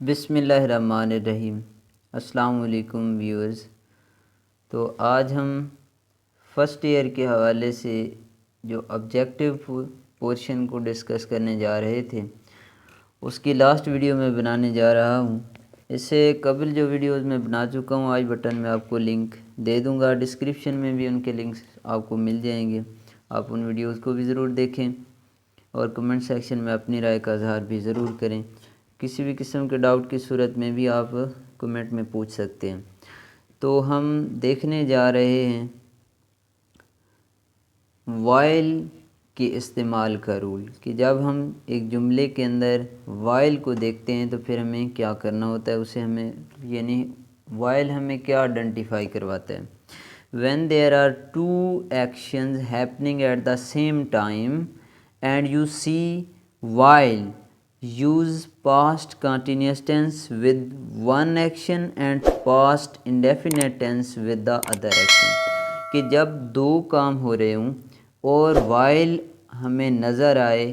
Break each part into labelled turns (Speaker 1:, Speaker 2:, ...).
Speaker 1: बिस्मिल्लाहिर्रहमानिर्रहीम। अस्सलाम वालेकुम व्यूअर्स। तो आज हम फ़र्स्ट ईयर के हवाले से जो ऑब्जेक्टिव पोर्शन को डिस्कस करने जा रहे थे उसकी लास्ट वीडियो में बनाने जा रहा हूँ। इससे कबल जो वीडियोस मैं बना चुका हूँ आई बटन में आपको लिंक दे दूँगा, डिस्क्रिप्शन में भी उनके लिंक्स आपको मिल जाएंगे। आप उन वीडियोस को भी ज़रूर देखें और कमेंट सेक्शन में अपनी राय का इजहार भी ज़रूर करें। किसी भी किस्म के डाउट की सूरत में भी आप कमेंट में पूछ सकते हैं। तो हम देखने जा रहे हैं वाइल के इस्तेमाल का रूल कि जब हम एक जुमले के अंदर वाइल को देखते हैं तो फिर हमें क्या करना होता है, उसे हमें यानी वाइल हमें क्या आइडेंटिफाई करवाता है। When there are two actions happening at the same time and you see while use past continuous tense with one action and past indefinite tense with the other action। कि जब दो काम हो रहे हों और while हमें नज़र आए,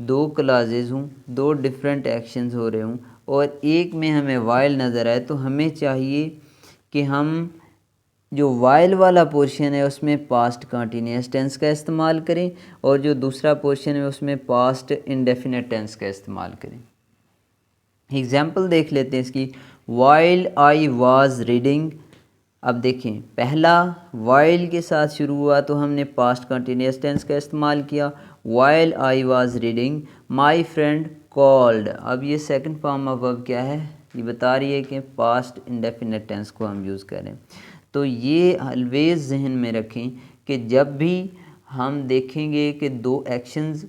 Speaker 1: दो क्लाजेज़ हों, दो डिफरेंट एक्शंस हो रहे हों और एक में हमें while नज़र आए, तो हमें चाहिए कि हम जो वाइल वाला पोर्शन है उसमें पास्ट कंटिन्यूस टेंस का इस्तेमाल करें और जो दूसरा पोर्शन है उसमें पास्ट इंडेफिनिट टेंस का इस्तेमाल करें। एग्जाम्पल देख लेते हैं इसकी। While I was reading. अब देखें, पहला वाइल के साथ शुरू हुआ तो हमने पास्ट कंटिन्यूस टेंस का इस्तेमाल किया। While I was reading my friend called. अब ये सेकंड फॉर्म ऑफ वर्ब क्या है, ये बता रही है कि पास्ट इंडेफिनिट टेंस को हम यूज़ करें। तो ये ऑलवेज़ जहन में रखें कि जब भी हम देखेंगे कि दो एक्शंस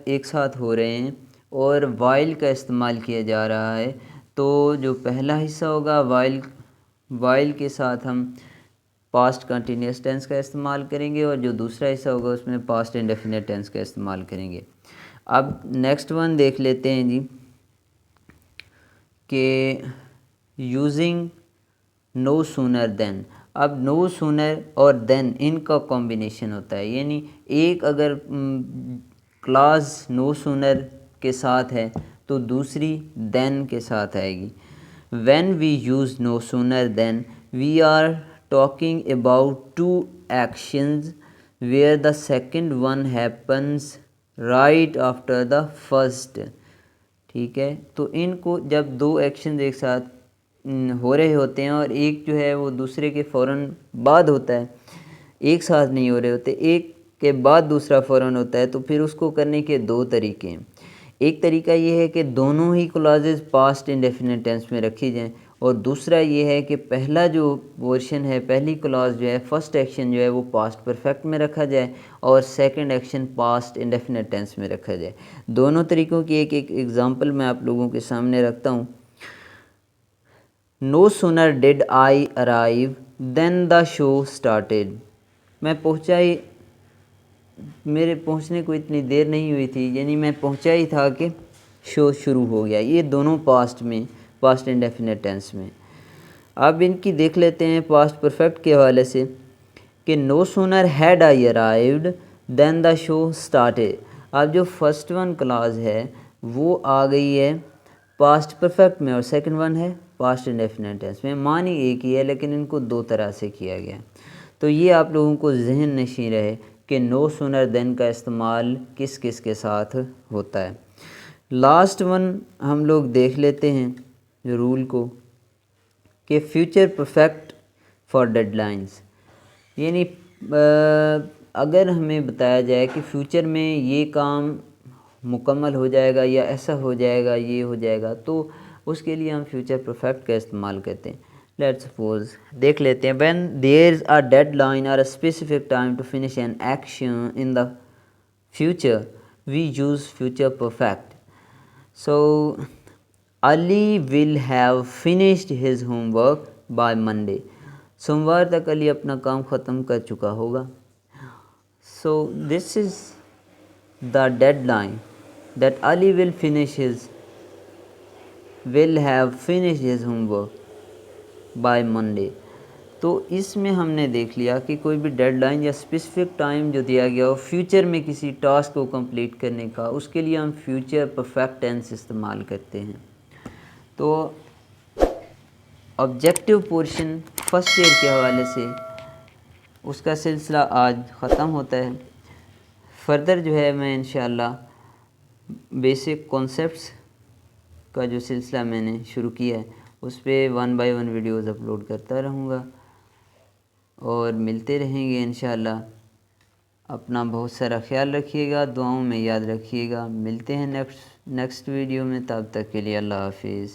Speaker 1: एक साथ हो रहे हैं और वाइल का इस्तेमाल किया जा रहा है, तो जो पहला हिस्सा होगा वाइल के साथ हम पास्ट कंटिन्यूस टेंस का इस्तेमाल करेंगे और जो दूसरा हिस्सा होगा उसमें पास्ट इंडेफिनिट टेंस का इस्तेमाल करेंगे। अब नेक्स्ट वन देख लेते हैं जी कि यूजिंग नो सूनर देन। अब नो सूनर और देन इनका कॉम्बिनेशन होता है, यानी एक अगर क्लास नो सूनर के साथ है तो दूसरी देन के साथ आएगी। When we use no sooner than we are talking about two actions where the second one happens right after the first. ठीक है, तो इनको जब दो एक्शन एक साथ हो रहे होते हैं और एक जो है वो दूसरे के फ़ौरन बाद होता है, एक साथ नहीं हो रहे होते, एक के बाद दूसरा फ़ौरन होता है, तो फिर उसको करने के दो तरीके हैं। एक तरीका ये है कि दोनों ही क्लॉजेज़ पास्ट इंडेफिनिट टेंस में रखी जाएं और दूसरा ये है कि पहला जो पोर्शन है, पहली क्लॉज जो है, फर्स्ट एक्शन जो है वो पास्ट परफेक्ट में रखा जाए और second action past indefinite tense में रखा जाए। दोनों तरीक़ों की एक एक एग्ज़ाम्पल मैं आप लोगों के सामने रखता हूँ। No sooner did I arrive than the show started. मैं पहुँचा ही, मेरे पहुँचने को इतनी देर नहीं हुई थी, यानी मैं पहुँचा ही था कि शो शुरू हो गया। ये दोनों पास्ट में, पास्ट इंडेफिनिट टेंस में। अब इनकी देख लेते हैं पास्ट परफेक्ट के हवाले से कि no sooner had I arrived than the show started. अब जो फर्स्ट वन क्लॉज है वो आ गई है पास्ट परफेक्ट में और सेकंड वन है पास्ट इंडेफिनिट टेंस में। मानी एक ही है लेकिन इनको दो तरह से किया गया। तो ये आप लोगों को जहन नशीं रहे कि नो सूनर देन का इस्तेमाल किस किस के साथ होता है। लास्ट वन हम लोग देख लेते हैं रूल को कि फ्यूचर परफेक्ट फॉर डेडलाइंस, यानी अगर हमें बताया जाए कि फ्यूचर में ये काम मुकम्मल हो जाएगा या ऐसा हो जाएगा, ये हो जाएगा, तो उसके लिए हम फ्यूचर परफेक्ट का इस्तेमाल करते हैं। लेट्स सपोज देख लेते हैं। When there is a deadline और a specific time to finish an action in the future we use future perfect. So Ali will have finished his homework by Monday. सोमवार तक अली अपना काम ख़त्म कर चुका होगा। So this is the deadline that Ali will have finished his homework by Monday. तो इसमें हमने देख लिया कि कोई भी डेडलाइन या स्पेसिफिक टाइम जो दिया गया हो फ्यूचर में किसी टास्क को कंप्लीट करने का, उसके लिए हम फ्यूचर परफेक्ट टेंस इस्तेमाल करते हैं। तो ऑब्जेक्टिव पोर्शन फर्स्ट ईयर के हवाले से उसका सिलसिला आज ख़त्म होता है। फर्दर जो है मैं इंशाअल्लाह बेसिक कॉन्सेप्ट्स का जो सिलसिला मैंने शुरू किया है उस पर 1 बाय 1 वीडियोज़ अपलोड करता रहूँगा और मिलते रहेंगे इंशाअल्लाह। अपना बहुत सारा ख्याल रखिएगा, दुआओं में याद रखिएगा। मिलते हैं नेक्स्ट वीडियो में, तब तक के लिए अल्लाह हाफिज़।